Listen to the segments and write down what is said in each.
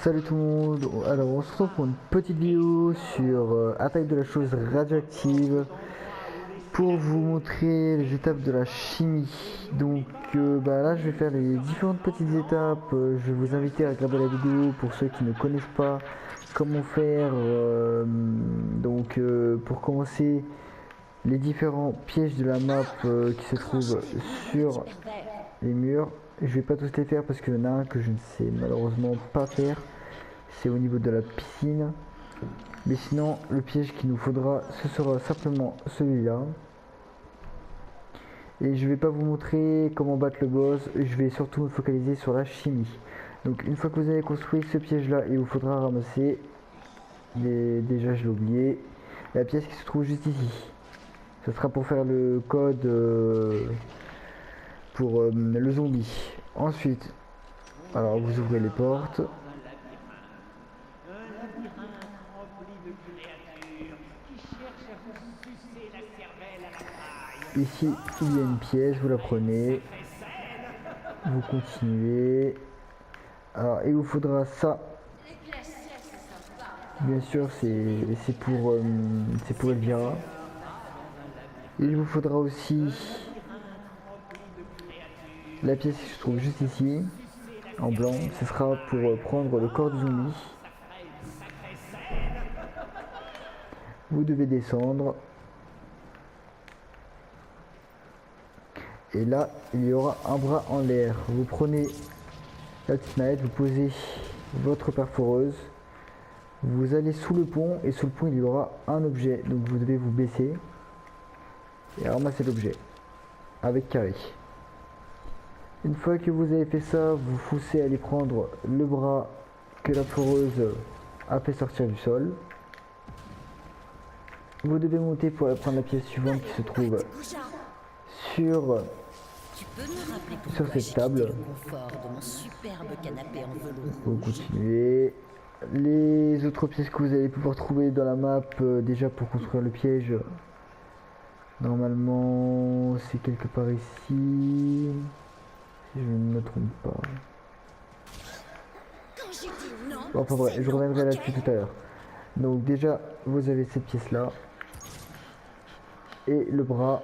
Salut tout le monde, alors on se retrouve pour une petite vidéo sur attaque de la chose radioactive pour vous montrer les étapes de la chimie. Donc là je vais faire les différentes petites étapes, je vais vous inviter à regarder la vidéo pour ceux qui ne connaissent pas comment faire. Pour commencer, les différents pièges de la map qui se trouvent sur les murs. Je vais pas tous les faire parce qu'il y en a un que je ne sais malheureusement pas faire. C'est au niveau de la piscine. Mais sinon, le piège qu'il nous faudra, ce sera simplement celui-là. Et je vais pas vous montrer comment battre le boss. Je vais surtout me focaliser sur la chimie. Donc une fois que vous avez construit ce piège-là, il vous faudra ramasser, déjà je l'ai oublié, la pièce qui se trouve juste ici. Ce sera pour faire le code pour le zombie. Ensuite, alors vous ouvrez les portes. Ici, il y a une pièce, vous la prenez. Vous continuez. Alors, il vous faudra ça. Bien sûr, c'est pour Elvira. Il vous faudra aussi la pièce qui se trouve juste ici, en blanc. Ce sera pour prendre le corps du zombie. Vous devez descendre. Et là, il y aura un bras en l'air. Vous prenez la petite manette, vous posez votre perforeuse. Vous allez sous le pont et sous le pont, il y aura un objet. Donc vous devez vous baisser et ramasser l'objet avec carré. Une fois que vous avez fait ça, vous poussez à aller prendre le bras que la foreuse a fait sortir du sol. Vous devez monter pour prendre la pièce suivante qui se trouve sur cette table. Vous continuez. Les autres pièces que vous allez pouvoir trouver dans la map déjà pour construire le piège, normalement c'est quelque part ici, si je ne me trompe pas. Bon, enfin bref, je reviendrai là-dessus tout à l'heure. Donc déjà vous avez cette pièce là et le bras,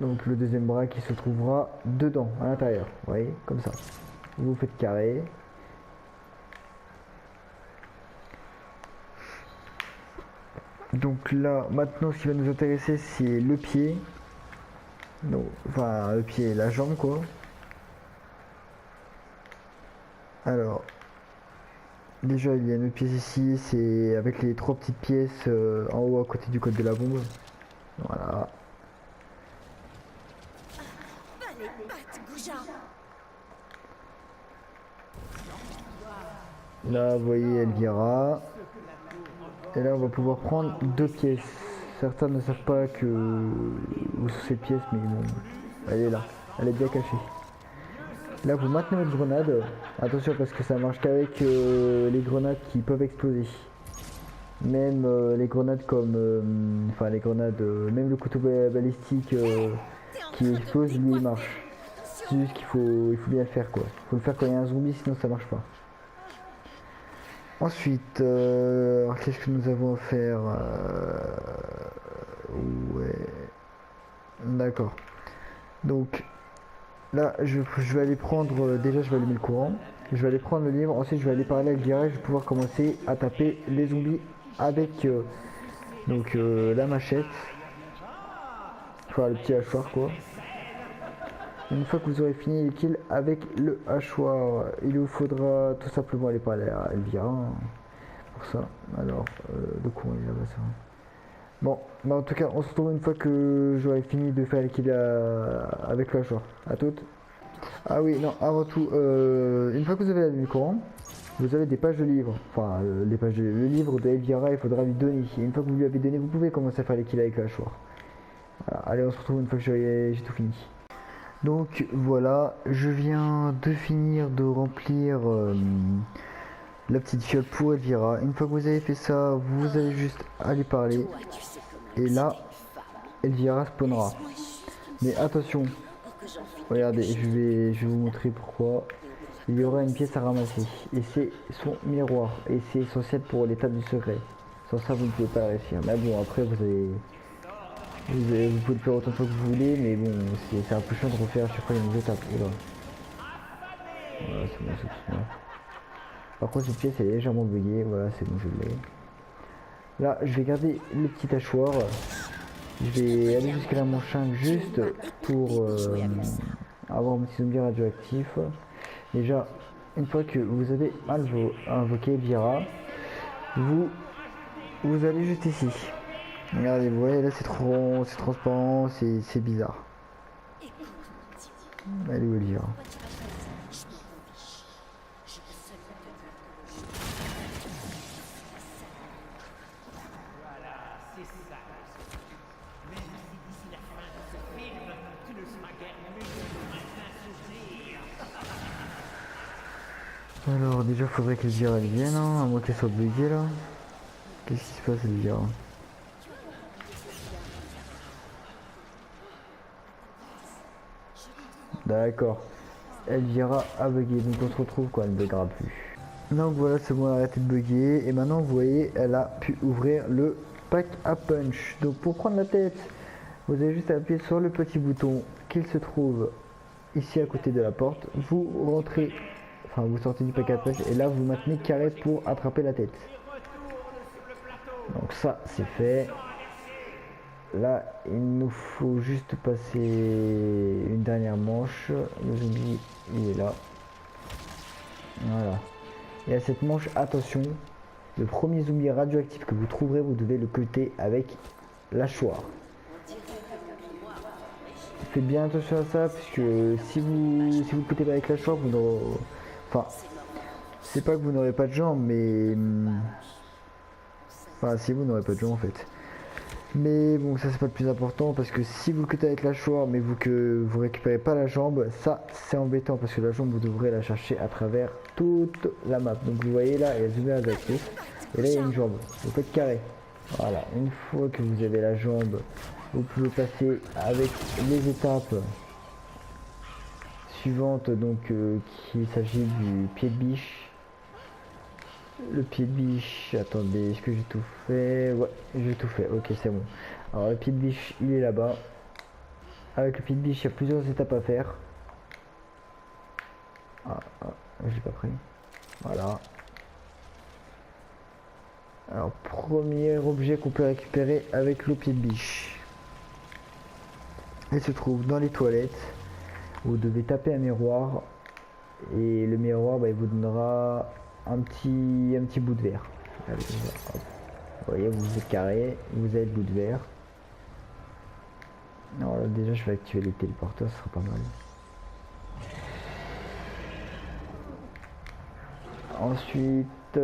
donc le deuxième bras qui se trouvera dedans à l'intérieur, vous voyez, comme ça. Vous faites carré. Donc là maintenant ce qui va nous intéresser c'est le pied, donc, enfin le pied et la jambe quoi. Alors déjà il y a une autre pièce ici, c'est avec les trois petites pièces en haut à côté du code de la bombe. Voilà. Là vous voyez Elvira. Et là on va pouvoir prendre deux pièces. Certains ne savent pas que où sont ces pièces, mais bon, elle est là, elle est bien cachée. Là vous maintenez votre grenade, attention parce que ça marche qu'avec les grenades qui peuvent exploser. Même les grenades comme, enfin les grenades, même le couteau balistique qui explose, lui il marche. C'est juste qu'il faut bien le faire quoi. Il faut le faire quand il y a un zombie, sinon ça marche pas. Ensuite, qu'est-ce que nous avons à faire ouais. D'accord. Donc, là, je vais aller prendre... déjà, je vais allumer le courant. Je vais aller prendre le livre. Ensuite, je vais aller parler avec Elvira. Je vais pouvoir commencer à taper les zombies avec la machette. Enfin, le petit hachoir, quoi. Une fois que vous aurez fini les kills avec le hachoir, il vous faudra tout simplement aller parler à Elvira pour ça. Alors, le courant est là-bas, ça. Bon, en tout cas, on se retrouve une fois que j'aurai fini de faire les kills avec le hachoir. À toutes. Ah oui, non, avant tout, une fois que vous avez allumé le courant, vous avez des pages de livres. Enfin, le livre de Elvira, il faudra lui donner. Et une fois que vous lui avez donné, vous pouvez commencer à faire les kills avec le hachoir. Voilà, allez, on se retrouve une fois que j'ai tout fini. Donc voilà, je viens de finir de remplir la petite fiole pour Elvira. Une fois que vous avez fait ça, vous allez juste aller parler. Et là, Elvira spawnera. Mais attention, regardez, je vais vous montrer pourquoi. il y aura une pièce à ramasser. Et c'est son miroir. Et c'est essentiel pour l'étape du secret. Sans ça, vous ne pouvez pas réussir. Mais bon, après, vous pouvez le faire autant de fois que vous voulez. Mais bon, c'est un peu chiant de refaire à chaque fois les mêmes étapes. Et là. Voilà, c'est bon, c'est tout. Par contre, cette pièce elle est légèrement buggée. Voilà, c'est bon, je l'ai. Là, je vais garder le petit hachoir. Je vais aller jusqu'à la manche 5 juste pour avoir mon petit zombie radioactif. Déjà, une fois que vous avez invoqué Vira, vous allez juste ici. Regardez, vous voyez là c'est trop, c'est transparent, c'est bizarre. Allez où Vira. Alors déjà faudrait que Elvira vienne, hein, à moins qu'elle soit buggée là. Qu'est-ce qui se passe Elvira? D'accord. Elvira a bugué, donc on se retrouve quand elle ne buggera plus. Donc voilà, c'est bon, elle a arrêté de bugger. Et maintenant vous voyez, elle a pu ouvrir le pack à punch. Donc pour prendre la tête, vous avez juste à appuyer sur le petit bouton qu'il se trouve ici à côté de la porte. Vous rentrez, enfin vous sortez du pack à punch et là vous maintenez carré pour attraper la tête. Donc ça c'est fait. Là il nous faut juste passer une dernière manche. Le zombie il est là. Voilà. Et à cette manche, attention, le premier zombie radioactif que vous trouverez, vous devez le cutter avec l'hachoir. Faites bien attention à ça, parce que si vous le cuttez pas avec l'hachoir, vous n'aurez... Enfin, c'est pas que vous n'aurez pas de jambes, mais... Enfin, si vous n'aurez pas de jambes en fait. Mais bon, ça c'est pas le plus important, parce que si vous le cuttez avec l'hachoir, mais que vous récupérez pas la jambe, ça c'est embêtant, parce que la jambe vous devrez la chercher à travers toute la map. Donc vous voyez là, il y a le zombie radioactif, et là il y a une jambe, vous faites carré. Voilà, une fois que vous avez la jambe, vous pouvez passer avec les étapes suivantes, donc qu'il s'agit du pied de biche. Le pied de biche, attendez, est-ce que j'ai tout fait? Ouais, j'ai tout fait, ok c'est bon. Alors le pied de biche, il est là-bas. Avec le pied de biche, il y a plusieurs étapes à faire. J'ai pas pris. Voilà. Alors premier objet qu'on peut récupérer avec le pied de biche. Il se trouve dans les toilettes. Vous devez taper un miroir. Et le miroir, bah, il vous donnera un petit bout de verre. Allez, hop. Vous voyez, vous êtes carré, vous avez le bout de verre. Alors là, déjà, je vais activer les téléporteurs, ce sera pas mal. Ensuite,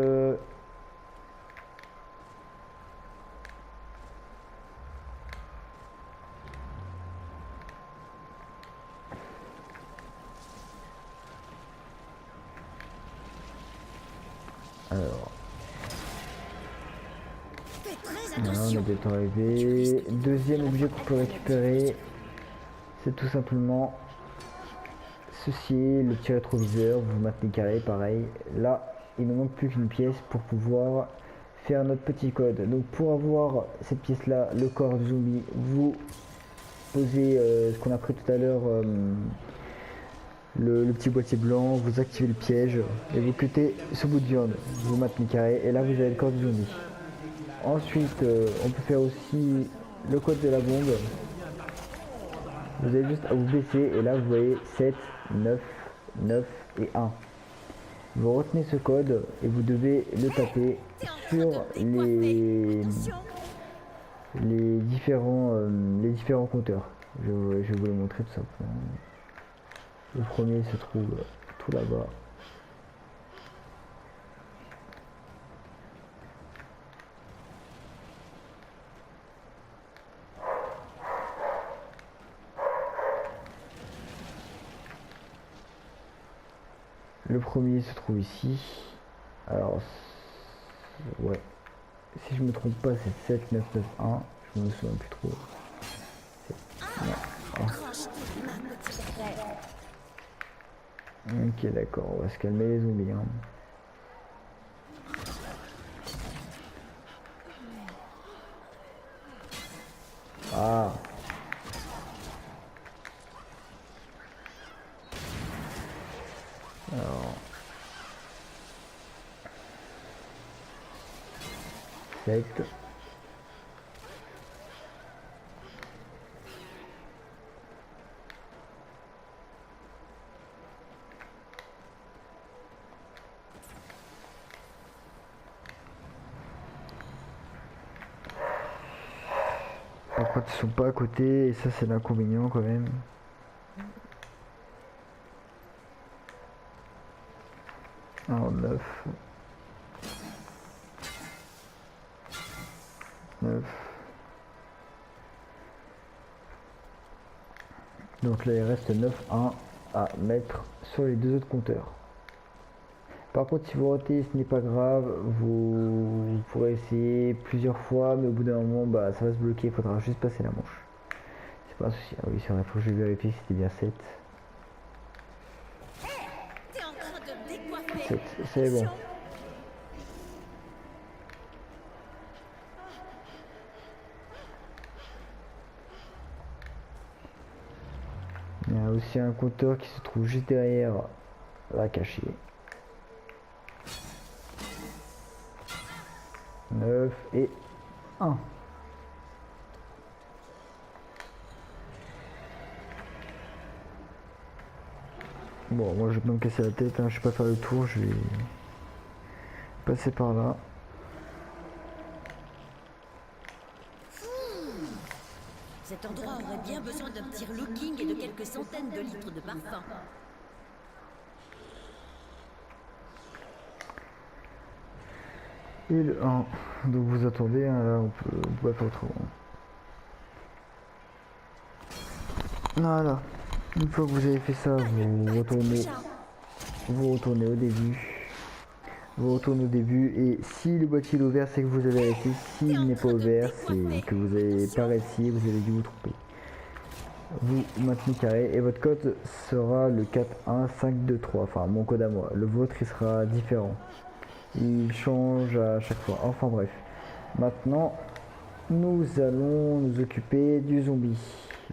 alors, voilà, on est bientôt arrivé. Deuxième objet qu'on peut récupérer, c'est tout simplement ceci, le petit rétroviseur. Vous maintenez carré, pareil. Là, il ne manque plus qu'une pièce pour pouvoir faire notre petit code. Donc pour avoir cette pièce là, le corps du zombie, vous posez ce qu'on a pris tout à l'heure, le petit boîtier blanc, vous activez le piège et vous cuttez ce bout de viande, vous maintenez carré et là vous avez le corps du zombie. Ensuite on peut faire aussi le code de la bombe. Vous avez juste à vous baisser et là vous voyez 7, 9, 9 et 1. Vous retenez ce code et vous devez le taper sur les différents compteurs. Je vais vous le montrer tout simplement. Le premier se trouve tout là-bas. Le premier se trouve ici. Alors, ouais. Si je me trompe pas, c'est 7, 9, 9, 1. Je me souviens plus trop. Ok, d'accord, on va se calmer les zombies. Hein. Ah, alors, secte. Par contre, ils sont pas à côté, et ça, c'est l'inconvénient quand même. Alors, 9, 9. Donc là, il reste 9-1 à mettre sur les deux autres compteurs. Par contre, si vous ratez, ce n'est pas grave, vous pourrez essayer plusieurs fois, mais au bout d'un moment, bah, ça va se bloquer, il faudra juste passer la manche. C'est pas un souci. Ah oui, c'est vrai, faut que je vérifie si c'était bien 7. 7, c'est bon. Il y a aussi un compteur qui se trouve juste derrière la cachée. 9 et 1. Bon, moi je vais pas me casser la tête, hein, je vais pas faire le tour, je vais passer par là. Cet endroit aurait bien besoin d'un petit looking et de quelques centaines de litres de parfum. Et le 1. Donc vous attendez, hein, là on peut pas faire autrement. Voilà. Une fois que vous avez fait ça, vous retournez au début. Vous retournez au début et si le boîtier est ouvert, c'est que vous avez réussi. S'il n'est pas ouvert, c'est que vous n'avez pas réussi, vous avez dû vous tromper. Vous maintenez carré et votre code sera le 41523, enfin mon code à moi. Le vôtre il sera différent. Il change à chaque fois. Enfin bref. Maintenant, nous allons nous occuper du zombie.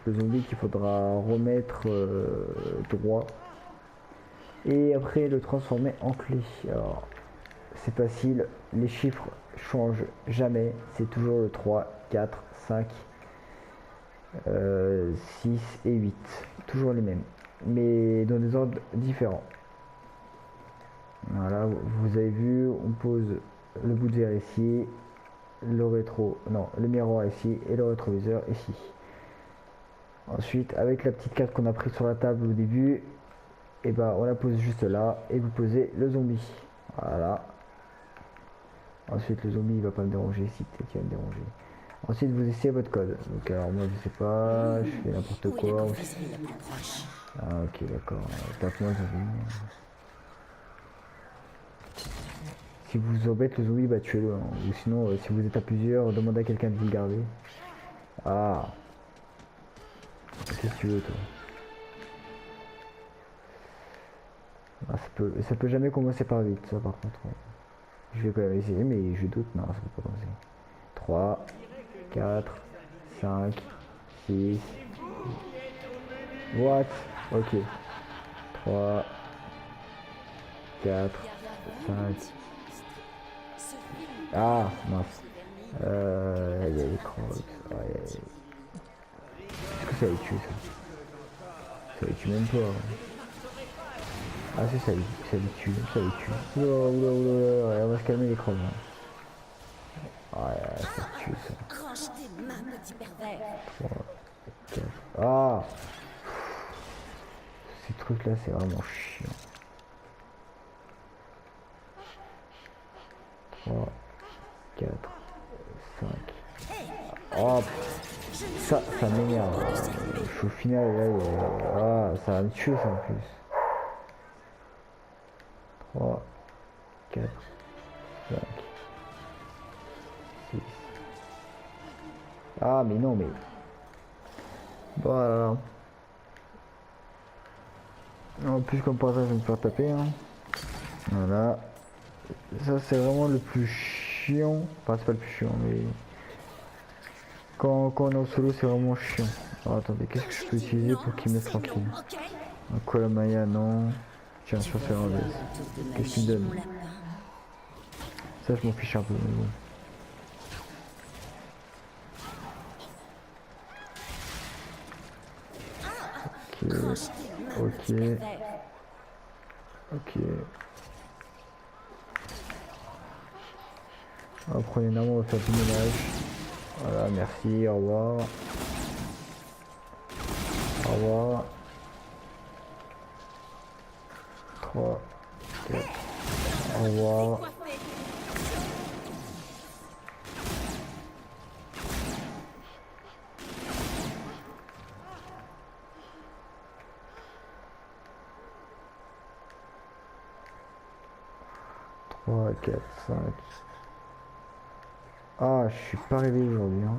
Le zombie qu'il faudra remettre droit. Et après le transformer en clé. Alors, c'est facile. Les chiffres changent jamais. C'est toujours le 3, 4, 5, 6 et 8. Toujours les mêmes. Mais dans des ordres différents. Voilà, vous avez vu, on pose le bout de verre ici, le rétro, non, le miroir ici et le rétroviseur ici. Ensuite, avec la petite carte qu'on a prise sur la table au début, et ben on la pose juste là et vous posez le zombie. Voilà. Ensuite, le zombie il va pas me déranger, si peut-être qu'il va me déranger. Ensuite, vous essayez votre code. Donc, alors moi je sais pas, je fais n'importe quoi. Ah, ok, d'accord. Tape-moi zombie. Si vous embête le zombie, bah tuez-le. Hein. Ou sinon, si vous êtes à plusieurs, demandez à quelqu'un de vous le garder. Ah. Qu'est-ce que tu veux, toi? Ah, ça peut jamais commencer par 8, ça par contre. Ouais. Je vais quand même essayer, mais je doute. Non, ça peut pas commencer. 3, 4, 5, 6. What? Ok. 3, 4, 5. Ah, mince. Il y a les crocs. Ouais, est-ce que ça les tue, ça? Ça les tue même pas. Hein. Ah si, ça les tue, ça les tue. Oula, oula, oula, ouais, on va se calmer les crocs. Hein. Ouais, ça tue ça. 3, 4. Ah, ces trucs là, c'est vraiment chiant. 3, 4, 5. Oh, ça m'énerve. Au final, là, ça va me tuer ça en plus. 3, 4, 5, 6. Ah, mais non, mais. Voilà. En plus, comme par hasard, je vais me faire taper. Hein. Voilà. Ça, c'est vraiment le plus chiant. Enfin, c'est pas le plus chiant, mais... Quand on est en solo, c'est vraiment chiant. Alors, attendez, qu'est-ce que je peux utiliser pour qu'il me laisse tranquille? Un Kolamaya, non. Tiens, chasseur en veste. Qu'est-ce qu'il me donne? Ça, je m'en fiche un peu, mais bon. Ok. Ok. Après, on va faire du ménage. Voilà, merci, au revoir. Au revoir. 3, 4. Au revoir. Trois, 4, 5. Ah, je suis pas réveillé aujourd'hui. Hein.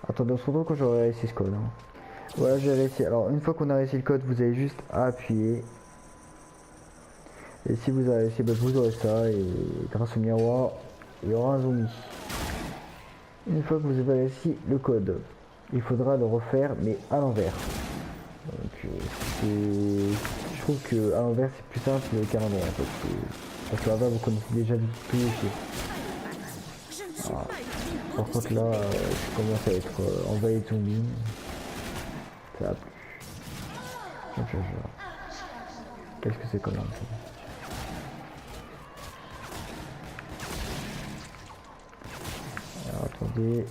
Attendez, on se retrouve quand j'aurai réussi ce code. Hein. Voilà, j'ai réussi. Alors, une fois qu'on a réussi le code, vous avez juste à appuyer. Et si vous avez réussi, bah, vous aurez ça. Et grâce au miroir, il y aura un zombie. Une fois que vous avez réussi le code, il faudra le refaire, mais à l'envers. Donc, je trouve que à l'envers, c'est plus simple qu'à l'endroit en fait. Parce qu'à l'envers, vous connaissez déjà tout ici. Ah. Par contre là, je commence à être envahi de zombies. Ça a plu. Qu'est-ce que c'est comme ça? Alors attendez,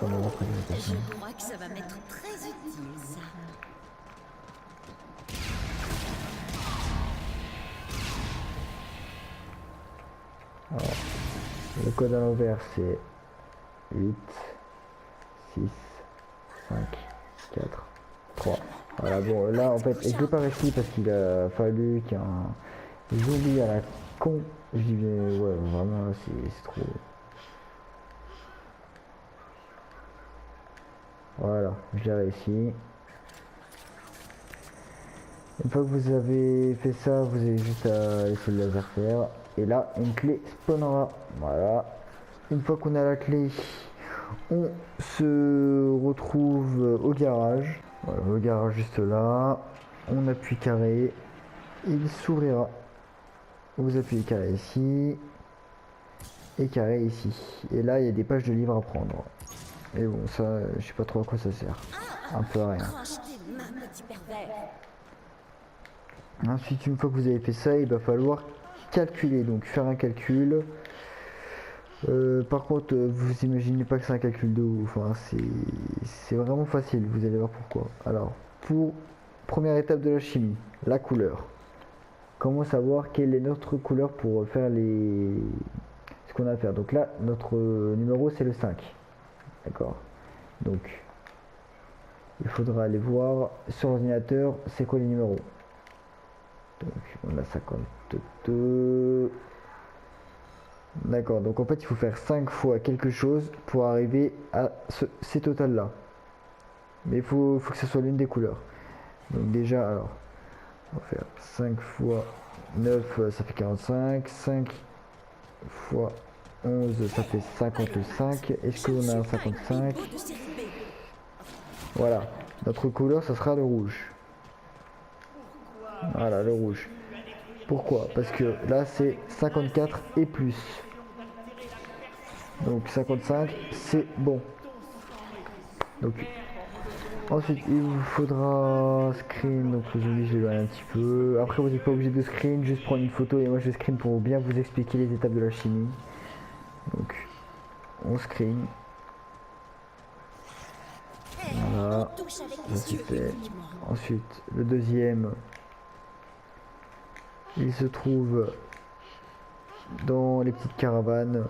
comment on va présentation? Je crois que ça va m'être très utile ça. Alors, le code à l'envers c'est 8, 6, 5, 4, 3. Voilà, bon, là en fait, je l'ai pas réussi parce qu'il a fallu qu'il y ait un zombie à la con. Je dis, mais ouais, vraiment, c'est trop. Voilà, je l'ai réussi. Une fois que vous avez fait ça, vous avez juste à laisser le laser faire. Et là, une clé spawnera. Voilà. Une fois qu'on a la clé, on se retrouve au garage. Voilà, le garage juste là. On appuie carré. Il s'ouvrira. Vous appuyez carré ici. Et carré ici. Et là, il y a des pages de livres à prendre. Et bon, ça, je sais pas trop à quoi ça sert. Un peu à rien. Ensuite, une fois que vous avez fait ça, il va falloir calculer. Donc, faire un calcul. Par contre, vous imaginez pas que c'est un calcul de ouf. Enfin, c'est vraiment facile. Vous allez voir pourquoi. Alors, pour première étape de la chimie, la couleur. Comment savoir quelle est notre couleur pour faire ce qu'on a à faire. Donc là, notre numéro, c'est le 5. D'accord. Donc, il faudra aller voir sur l'ordinateur, c'est quoi les numéros. Donc, on a 52. D'accord, donc en fait, il faut faire 5 fois quelque chose pour arriver à ces totals-là. Mais il faut que ce soit l'une des couleurs. Donc déjà, alors, on va faire 5 fois 9, ça fait 45. 5 fois 11, ça fait 55. Est-ce qu'on a un 55? Voilà, notre couleur, ça sera le rouge. Voilà, le rouge. Pourquoi? Parce que là, c'est 54 et plus. Donc 55, c'est bon. Donc ensuite, il vous faudra screen. Donc je vous dis, je vais un petit peu. Après, vous n'êtes pas obligé de screen, juste prendre une photo et moi je screen pour bien vous expliquer les étapes de la chimie. Donc, on screen. Voilà, ça c'est fait. Ensuite, le deuxième, il se trouve dans les petites caravanes.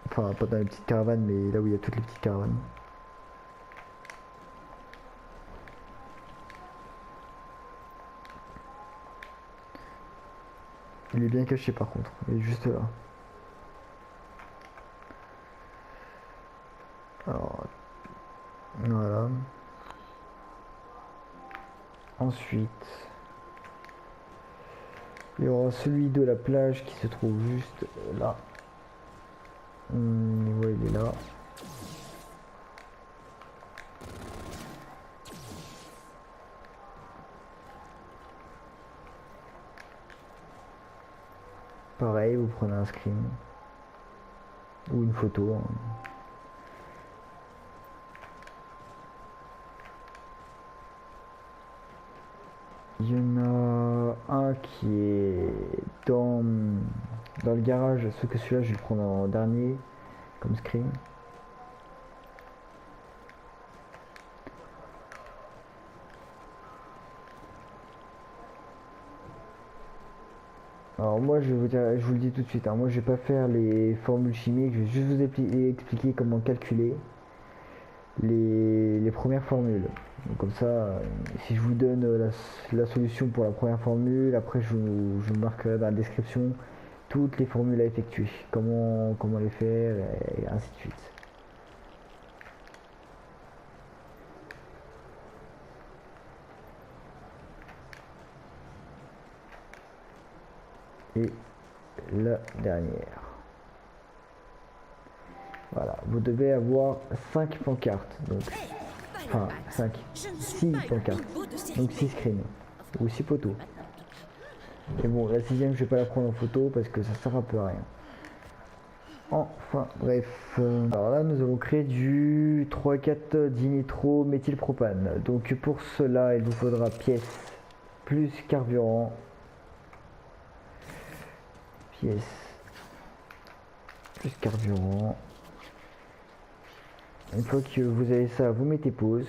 Enfin, pas dans les petites caravanes, mais là où il y a toutes les petites caravanes. Il est bien caché par contre, il est juste là. Alors, voilà. Ensuite, il y aura celui de la plage qui se trouve juste là. Ouais, il est là. Pareil, vous prenez un screen ou une photo. Hein. Il y en a un qui est dans le garage, sauf que celui-là je vais le prendre en dernier comme screen. Alors moi je vais vous dire, je vous le dis tout de suite, hein, moi je vais pas faire les formules chimiques, je vais juste vous expliquer comment calculer les premières formules. Donc comme ça, si je vous donne la solution pour la première formule, après je vous marquerai dans la description toutes les formules à effectuer, comment les faire et ainsi de suite. Et la dernière. Voilà, vous devez avoir 5 pancartes, donc enfin 5, 6 pancartes, donc 6 screens ou 6 poteaux. Et bon, la sixième je vais pas la prendre en photo parce que ça sert un peu à rien. Enfin bref, alors là nous allons créer du 3,4 dinitro-méthylpropane. Donc pour cela il vous faudra pièce plus carburant, pièce plus carburant. Une fois que vous avez ça, vous mettez pause.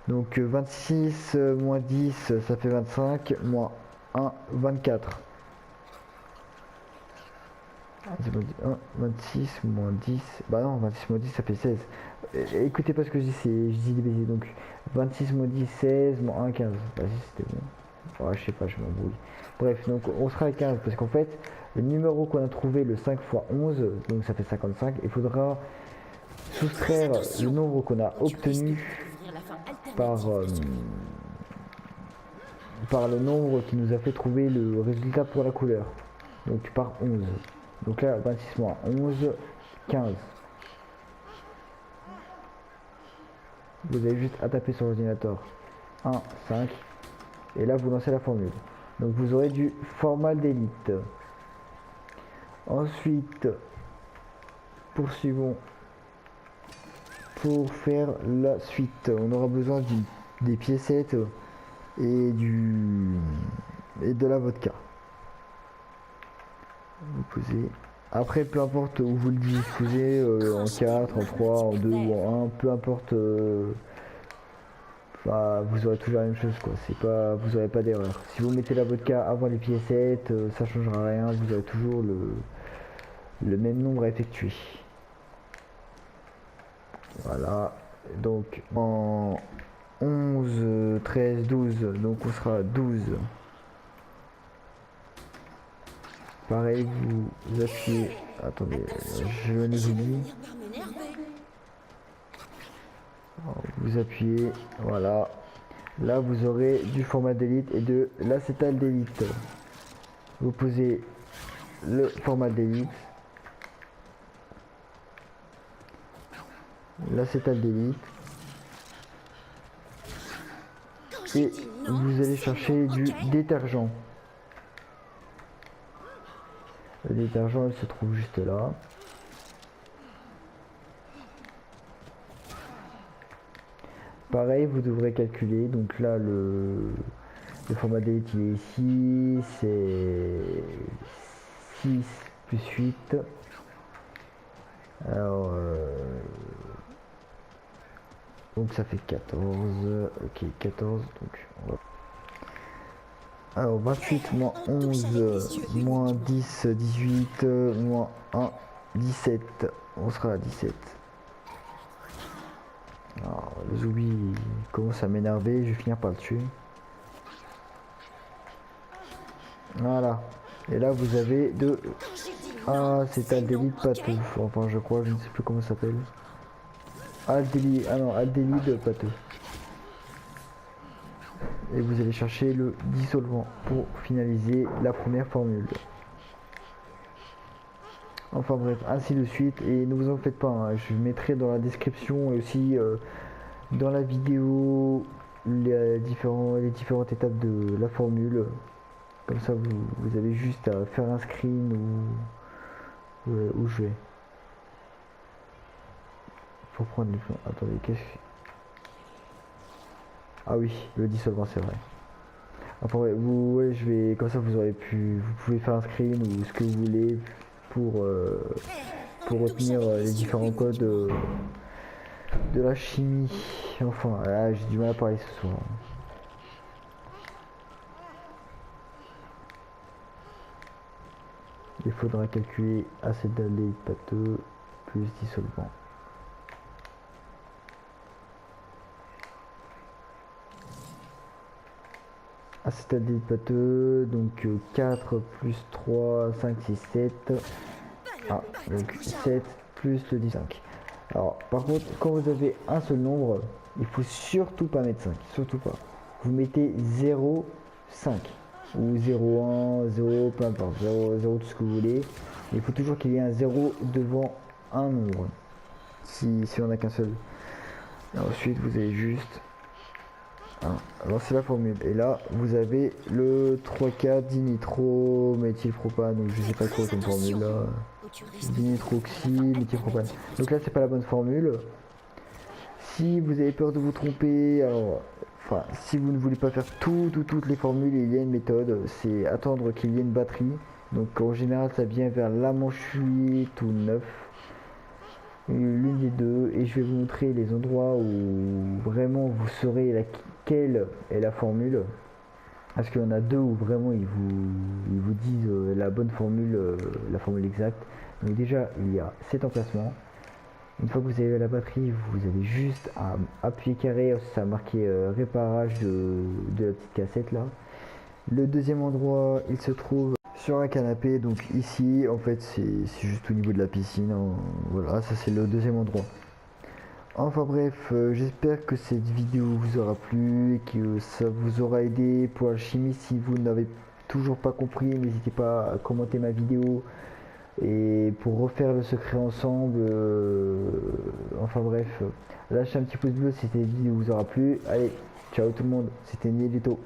Donc 26 moins 10 ça fait 25, moins 1, 24. 1, 26 moins 10, bah non, 26 moins 10 ça fait 16. Écoutez pas ce que je dis, je dis des bêtises. Donc 26 moins 10, 16, moins 1, 15. Bah si c'était bon. Ouais, je sais pas, je m'embrouille. Bref, donc on sera à 15 parce qu'en fait, le numéro qu'on a trouvé, le 5 x 11, donc ça fait 55, il faudra soustraire le nombre qu'on a obtenu par le nombre qui nous a fait trouver le résultat pour la couleur, donc par 11. Donc là 26 moins 11, 15. Vous avez juste à taper sur l'ordinateur 1, 5 et là vous lancez la formule. Donc vous aurez du formaldéhyde. Ensuite poursuivons. Pour faire la suite, on aura besoin des piécettes et de la vodka. Vous posez. Après, peu importe où vous le diffusez, en 4, en 3, en 2 ou en 1, peu importe. Enfin, vous aurez toujours la même chose, quoi. C'est pas, vous n'aurez pas d'erreur. Si vous mettez la vodka avant les piécettes, ça changera rien. Vous aurez toujours le même nombre à effectuer. Voilà, donc en 11, 13, 12, donc on sera 12. Pareil, vous appuyez, attendez, je les oublie. Vous appuyez, voilà. Là vous aurez du formaldéhyde et de l'acétaldéhyde. Vous posez le formaldéhyde. L'acétaldéhyde et vous allez chercher du détergent. Le détergent il se trouve juste là. Pareil, vous devrez calculer. Donc là le formaldéhyde il est ici, c'est 6 plus 8. Alors donc ça fait 14, ok 14, donc on va... Alors 28 moins 11, moins 10, 18, moins 1, 17, on sera à 17. Alors le zombie il commence à m'énerver, je vais finir par le tuer. Voilà, et là vous avez de... Ah c'est aldéhyde pâteux, enfin je crois, je ne sais plus comment ça s'appelle. Aldéhyde, ah non, aldéhyde pâteux. et vous allez chercher le dissolvant pour finaliser la première formule. Enfin bref, ainsi de suite, et ne vous en faites pas, hein, je mettrai dans la description et aussi dans la vidéo les différentes étapes de la formule. Comme ça vous avez juste à faire un screen où je vais. Faut prendre les... Attendez, qu'est-ce que... Ah oui, le dissolvant, c'est vrai. Enfin ouais, je vais... Comme ça vous pouvez faire un screen ou ce que vous voulez pour retenir les différents codes de la chimie. Enfin, là j'ai du mal à parler ce soir. Il faudra calculer acétaldéhyde pâteux plus dissolvant. Acétaldéhyde pâteux, donc 4 plus 3, 5, 6, 7. Ah, donc 7 plus le 5. Alors, par contre, quand vous avez un seul nombre, il faut surtout pas mettre 5. Surtout pas. Vous mettez 0, 5. Ou 0, 1, 0, peu importe. 0, 0, tout ce que vous voulez. Il faut toujours qu'il y ait un 0 devant un nombre. Si on n'a qu'un seul. Et ensuite, vous avez juste... lancer la formule. Et là, vous avez le 3,4 dinitro-méthylpropane. Donc, je sais pas trop comme formule là. Dinitroxy, méthylpropane. Donc là, c'est pas la bonne formule. Si vous avez peur de vous tromper, alors, enfin, si vous ne voulez pas faire toutes les formules, il y a une méthode. C'est attendre qu'il y ait une batterie. Donc en général, ça vient vers la manche 8 ou 9. L'une des deux, et je vais vous montrer les endroits où vraiment vous saurez laquelle est la formule, parce qu'il y en a deux où vraiment ils vous disent la bonne formule, la formule exacte. Donc déjà il y a cet emplacement. Une fois que vous avez la batterie, vous avez juste à appuyer carré, ça a marqué réparage de la petite cassette là. Le deuxième endroit, il se trouve sur un canapé, donc ici en fait c'est juste au niveau de la piscine, hein. Voilà, ça c'est le deuxième endroit. Enfin bref, j'espère que cette vidéo vous aura plu et que ça vous aura aidé pour la chimie. Si vous n'avez toujours pas compris, n'hésitez pas à commenter ma vidéo et pour refaire le secret ensemble. Enfin bref, lâchez un petit pouce bleu si cette vidéo vous aura plu. Allez, ciao tout le monde, c'était Nielito.